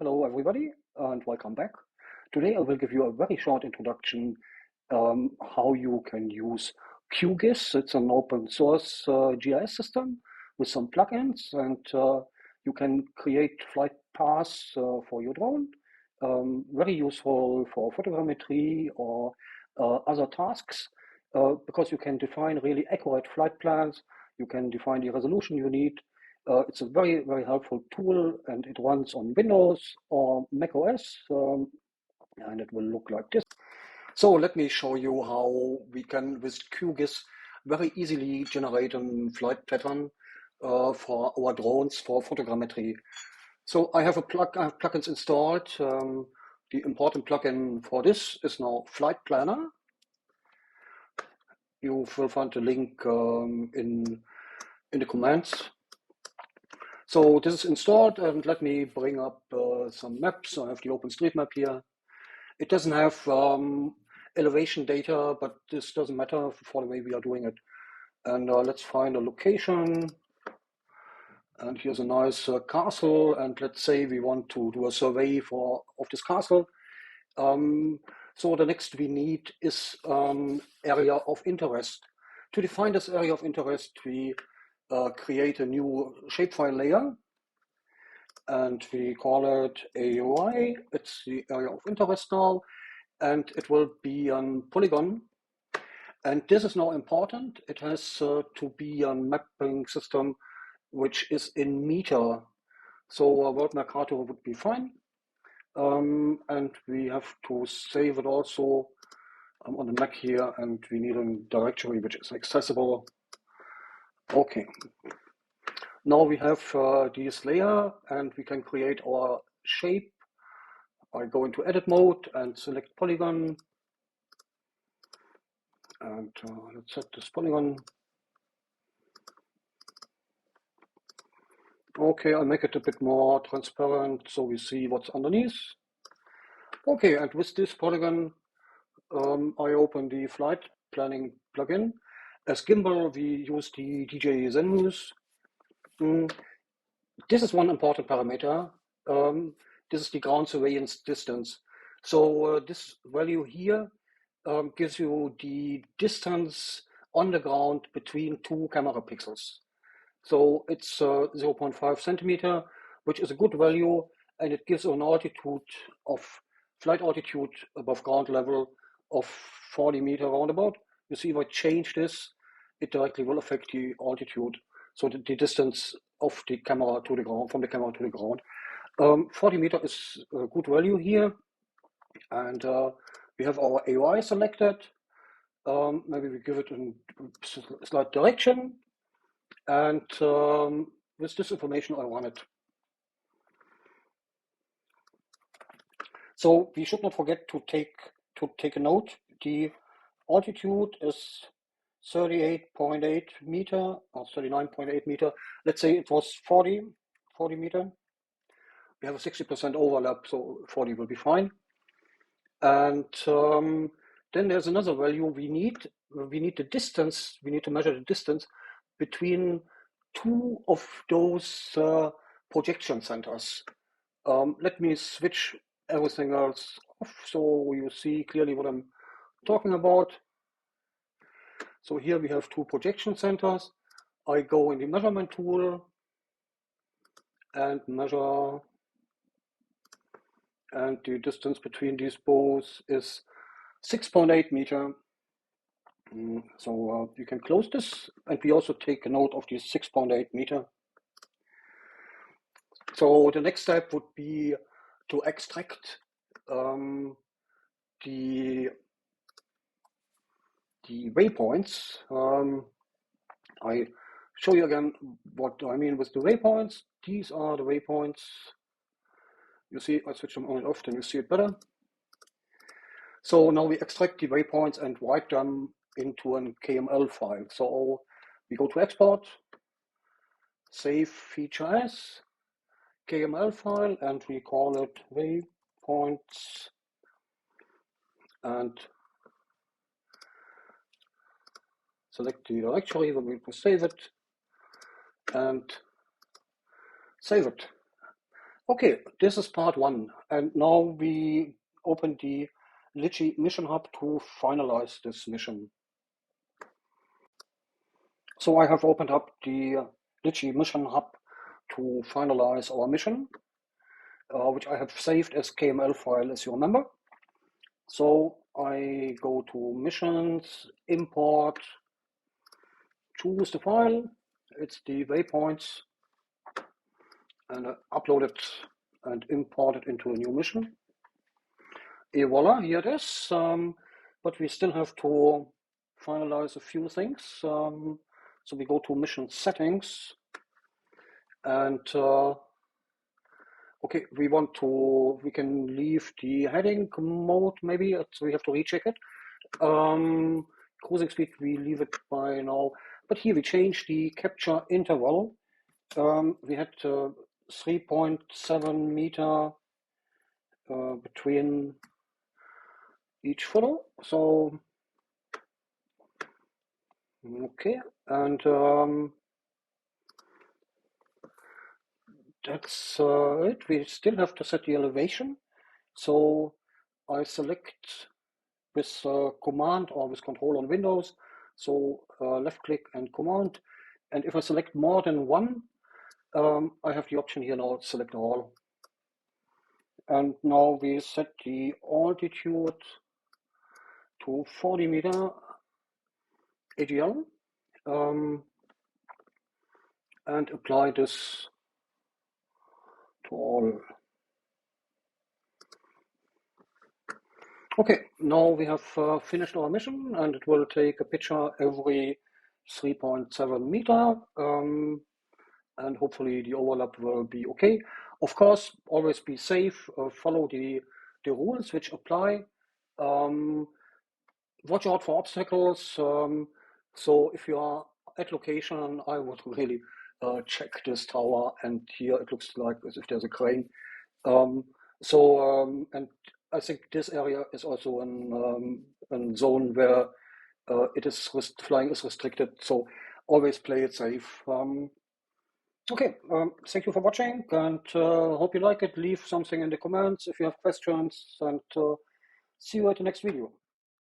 Hello everybody and welcome back. Today I will give you a very short introduction how you can use QGIS. It's an open source GIS system with some plugins, and you can create flight paths for your drone. Very useful for photogrammetry or other tasks because you can define really accurate flight plans. You can define the resolution you need. It's a very, very helpful tool, and it runs on Windows or Mac OS, and it will look like this. So let me show you how we can, with QGIS, very easily generate a flight pattern for our drones for photogrammetry. So I have plugins installed. The important plugin for this is now Flight Planner. You will find the link in the comments. So this is installed, and let me bring up some maps. I have the OpenStreetMap here. It doesn't have elevation data, but this doesn't matter for the way we are doing it. And let's find a location. And here's a nice castle. And let's say we want to do a survey of this castle. So the next we need is area of interest. To define this area of interest, we create a new shapefile layer, and we call it AUI. It's the area of interest now, and it will be a polygon. And this is now important. It has to be a mapping system which is in meter. So World Mercator would be fine. And we have to save it also on the Mac here, and we need a directory which is accessible. Okay. Now we have this layer, and we can create our shape. I go into edit mode and select polygon, and let's set this polygon. Okay, I'll make it a bit more transparent so we see what's underneath. Okay, and with this polygon, I open the flight planning plugin. As gimbal, we use the DJI Zenmuse. This is one important parameter. This is the ground surveillance distance. So this value here gives you the distance on the ground between two camera pixels. So it's 0.5 centimeter, which is a good value, and it gives an altitude of flight altitude above ground level of 40 meter roundabout. You see, if I change this, it directly will affect the altitude. So the distance of the camera to the ground, from the camera to the ground. 40 meter is a good value here, and we have our AUI selected. Maybe we give it a slight direction, and with this information I run it. So we should not forget to take a note. The altitude is 38.8 meter or 39.8 meter. Let's say it was 40 meter. We have a 60% overlap, so 40 will be fine. And then there's another value we need. We need the distance. We need to measure the distance between two of those projection centers. Let me switch everything else off so you see clearly what I'm talking about. So here we have two projection centers. I go in the measurement tool and measure, and the distance between these both is 6.8 meter. So you can close this, and we also take a note of the 6.8 meter. So the next step would be to extract the waypoints. I show you again what I mean with the waypoints. These are the waypoints. You see, I switch them on and off, then you see it better. So now we extract the waypoints and write them into an KML file. So we go to export, save feature as KML file, and we call it waypoints, and select the directory where we will save it and save it. Okay, this is part one, and now we open the Litchi Mission Hub to finalize this mission. So I have opened up the Litchi Mission Hub to finalize our mission, which I have saved as KML file, as you remember. So I go to missions, import, choose the file, it's the waypoints, and upload it and import it into a new mission. Et voila, here it is. But we still have to finalize a few things. So we go to mission settings, and okay, we can leave the heading mode maybe, so we have to recheck it. Cruising speed, we leave it by now, but here we change the capture interval. We had 3.7 meter between each photo. So okay, and that's it. We still have to set the elevation. So I select with command or with control on Windows. So left click and command. And if I select more than one, I have the option here now, select all. And now we set the altitude to 40 meter AGL, and apply this to all. Okay, now we have finished our mission, and it will take a picture every 3.7 meter, and hopefully the overlap will be okay. Of course, always be safe, follow the rules which apply. Watch out for obstacles. So if you are at location, I would really check this tower, and here it looks like as if there's a crane. And I think this area is also a zone where flying is restricted. So always play it safe. Okay, thank you for watching, and hope you like it. Leave something in the comments if you have questions, and see you at the next video.